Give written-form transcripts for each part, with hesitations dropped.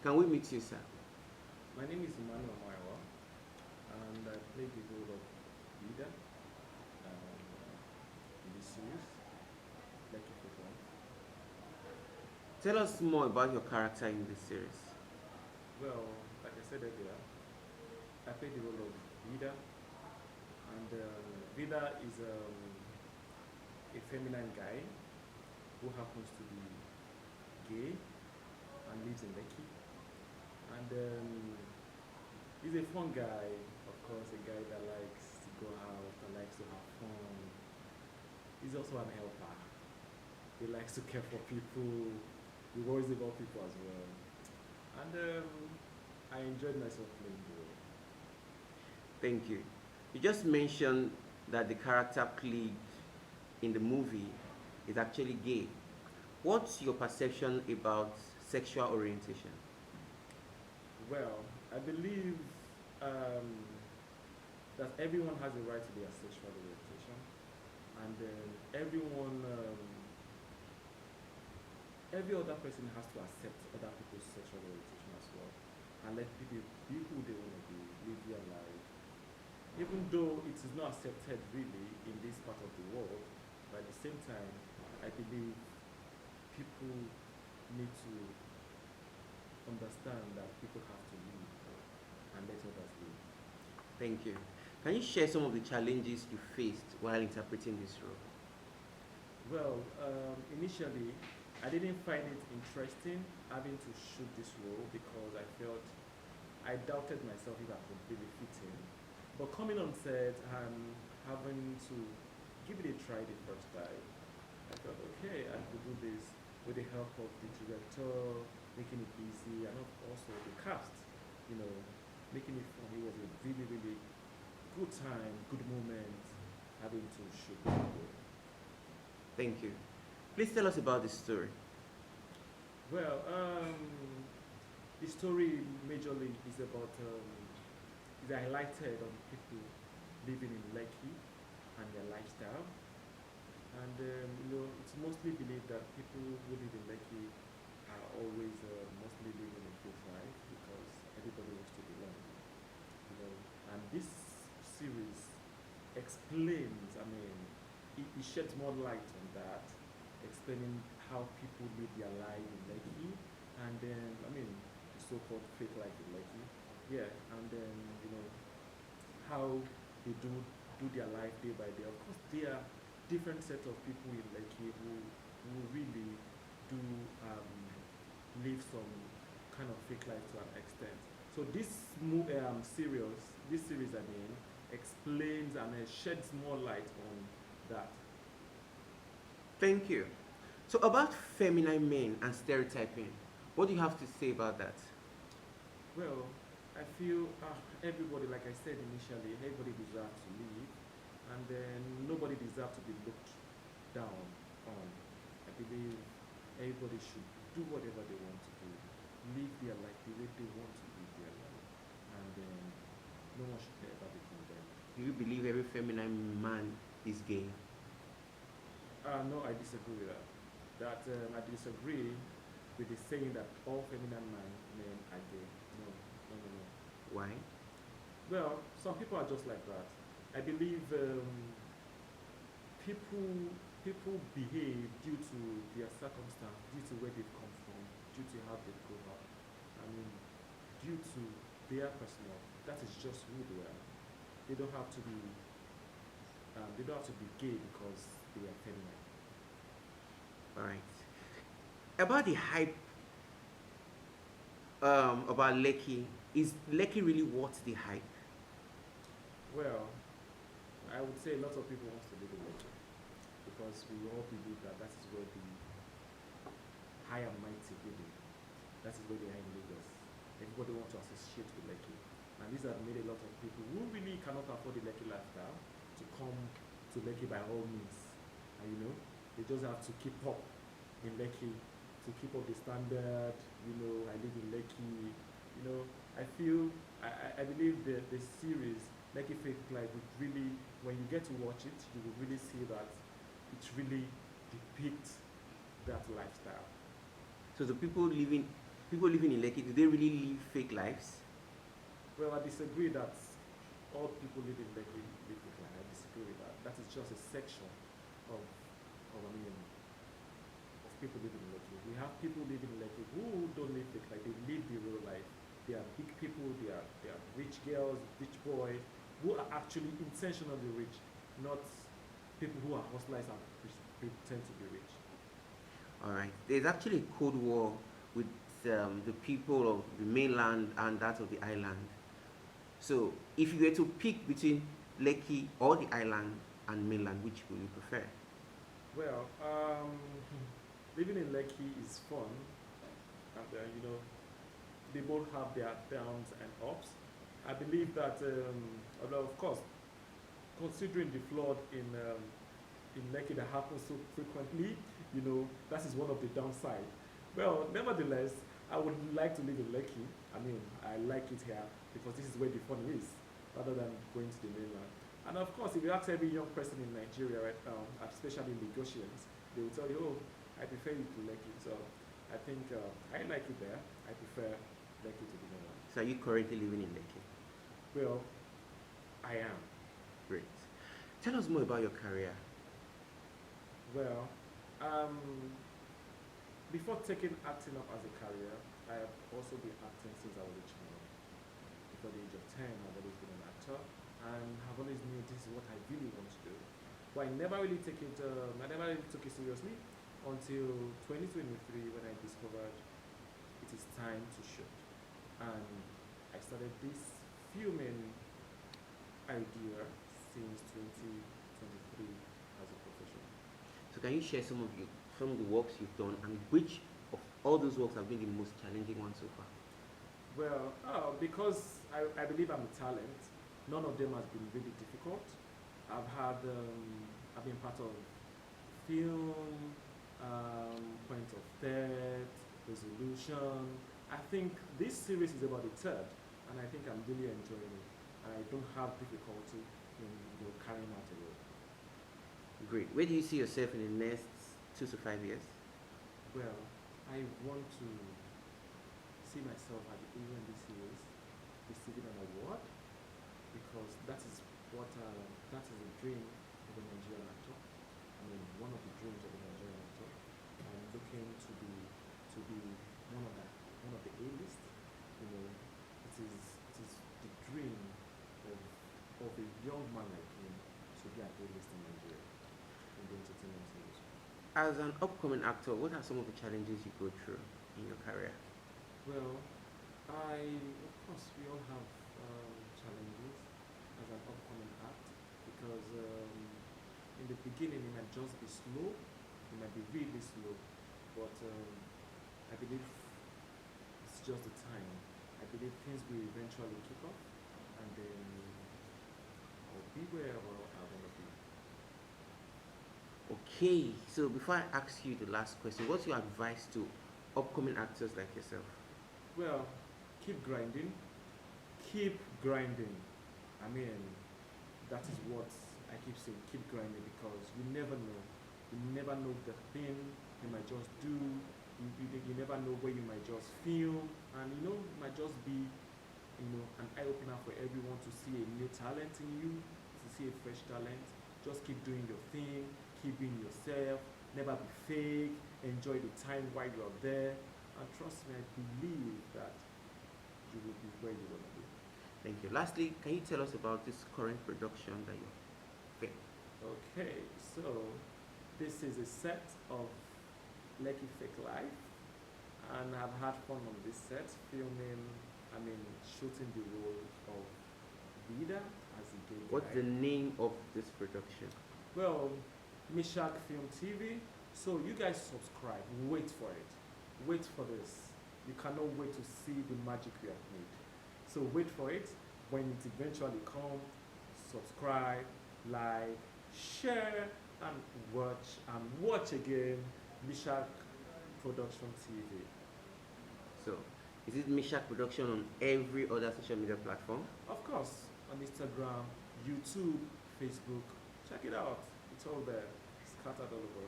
Can we meet you, sir? My name is Emmanuel MAYOWA, and I play the role of leader in this series, Lekki for One. Tell us more about your character in this series. Well, like I said earlier, I play the role of leader, and leader is a feminine guy who happens to be gay and lives in Lekki. And he's a fun guy, of course, a guy that likes to go out, that likes to have fun. He's also an helper. He likes to care for people. He worries about people as well. And I enjoyed myself playing the role. Thank you. You just mentioned that the character played in the movie is actually gay. What's your perception about sexual orientation? Well, I believe um, that everyone has a right to their sexual orientation, and every other person has to accept other people's sexual orientation as well, and let people be who they want to be, live their life. Even though it is not accepted really in this part of the world, but at the same time, I believe people need to understand that people have to live and let others live. Thank you. Can you share some of the challenges you faced while interpreting this role? Well, initially, I didn't find it interesting having to shoot this role because I felt I doubted myself if I could really fit in. But coming on set and having to give it a try the first time, I thought, okay, I could do this with the help of the director, making it easy, and also the cast, you know, making it fun. It was a really, really good time, good moment having to shoot the role. Thank you. Please tell us about the story. Well, the story majorly is about is highlighted on people living in Lekki and their lifestyle. And it's mostly believed that people who live in Lekki are always mostly living a good life because everybody wants to belong. And this series explains, it sheds more light on that, explaining how people live their life in Lekki, and then, the so-called fake life in Lekki. Yeah, and then, how they do their life day by day. Of course, there are different set of people in Lekki who really do live some kind of fake life to an extent. So this series, explains and sheds more light on that. Thank you. So, about feminine men and stereotyping, what do you have to say about that? Well, I feel everybody, like I said initially, everybody deserves to live, and then nobody deserves to be looked down on. I believe everybody should do whatever they want to do, live their life the way they want to live their life, and then no one should ever be condemned. Do you believe every feminine man is gay? No, I disagree with that. I disagree with the saying that all feminine men are gay. No, no, no, no. Why? Well, some people are just like that. I believe people behave due to their circumstance, due to where they've come from, due to how they grow up. I mean, due to their personal. That is just who they are. They don't have to be. They don't have to be gay because they are feminine. All right. About the hype about Lekki, is Lekki really worth the hype? Well, I would say lots of people want to live in Lekki because we all believe that that is where the high and mighty live in. That is where they are in Lagos. Everybody wants to associate with Lekki. And these have made a lot of people who really cannot afford the Lekki lifestyle to come to Lekki by all means. And they just have to keep up in Lekki, to keep up the standard. I live in Lekki. I believe the series Lekki Fake Life would really, when you get to watch it, you will really see that it really depicts that lifestyle. So the people living in Lekki, do they really live fake lives? Well, I disagree that all people living in Lekki live with life. I disagree with that. That is just a section of, I mean, of people living in Lekki. We have people living in Lekki who don't live fake life. They live the real life. They are big people. They are rich girls, rich boys who are actually intentionally rich, not people who are hustlers and pretend to be rich. All right. There's actually a Cold War with the people of the mainland and that of the island. So, if you were to pick between Lekki or the island and mainland, which would you prefer? Well, living in Lekki is fun, and they both have their downs and ups. I believe that, although of course, considering the flood in Lekki that happens so frequently, that is one of the downside. Well, nevertheless, I would like to live in Lekki. I mean, I like it here because this is where the fun is, rather than going to the mainland. And of course, if you ask every young person in Nigeria right now, especially Lagosians, they will tell you, oh, I prefer it to Lekki. So I think I like it there. I prefer Lekki to the mainland. So, are you currently living in Lekki? Well, I am. Great. Tell us more about your career. Well, before taking acting up as a career, I have also been acting since I was a child. Before the age of 10, I've always been an actor and have always knew this is what I really want to do. But I never really took it seriously until 2023 when I discovered it is time to shoot. And I started this filming idea since 2023 as a profession. So, can you share some of the works you've done, and which of all those works have been the most challenging one so far? Well, because I believe I'm a talent, none of them has been really difficult. I've been part of film, point of third, resolution. I think this series is about the third, and I think I'm really enjoying it. I don't have difficulty in carrying out a role. Great. Where do you see yourself in the next 2 to 5 years? Well, I want to see myself at the end of this series receiving an award because that is a dream of a Nigerian actor. I mean, one of the dreams of a Nigerian actor. I'm looking to be one of the A-list. It is the dream of a young man like me to be an A-list in Nigeria in the entertainment industry. As an upcoming actor, what are some of the challenges you go through in your career? Well, of course, we all have challenges as an upcoming act because in the beginning it might just be slow, it might be really slow, but I believe it's just the time. I believe things will eventually kick off, and then I'll be where I want to be. Okay, so before I ask you the last question, what's your advice to upcoming actors like yourself? Well, keep grinding. Keep grinding. I mean, that is what I keep saying. Keep grinding because you never know. You never know the thing you might just do. You never know where you might just film. And it might just be, an eye opener for everyone to see a new talent in you, to see a fresh talent. Just keep doing your thing. Keep being yourself. Never be fake. Enjoy the time while you're there. And trust me, I believe that you will be where you want to be. Thank you. Lastly, can you tell us about this current production that you're filming? Okay, so this is a set of Lekki Fake Life, and I've had fun on this set, shooting the role of Vida as a gay guy. What's the name of this production? Well, Mishak Film TV. So you guys subscribe, wait for it. Wait for this. You cannot wait to see the magic we have made. So wait for it. When it eventually comes, subscribe, like, share, and watch again Mishak Production TV. So, is it Mishak Production on every other social media platform? Of course, on Instagram, YouTube, Facebook. Check it out. It's all there. Scattered all over.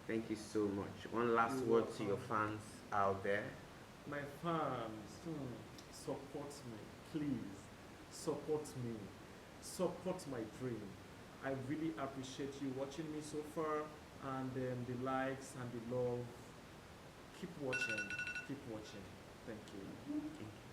Thank you so much. One last You're word to your welcome. fans out there. My fans, support me, please. Support me. Support my dream. I really appreciate you watching me so far, and the likes and the love. Keep watching. Keep watching. Thank you. Thank you.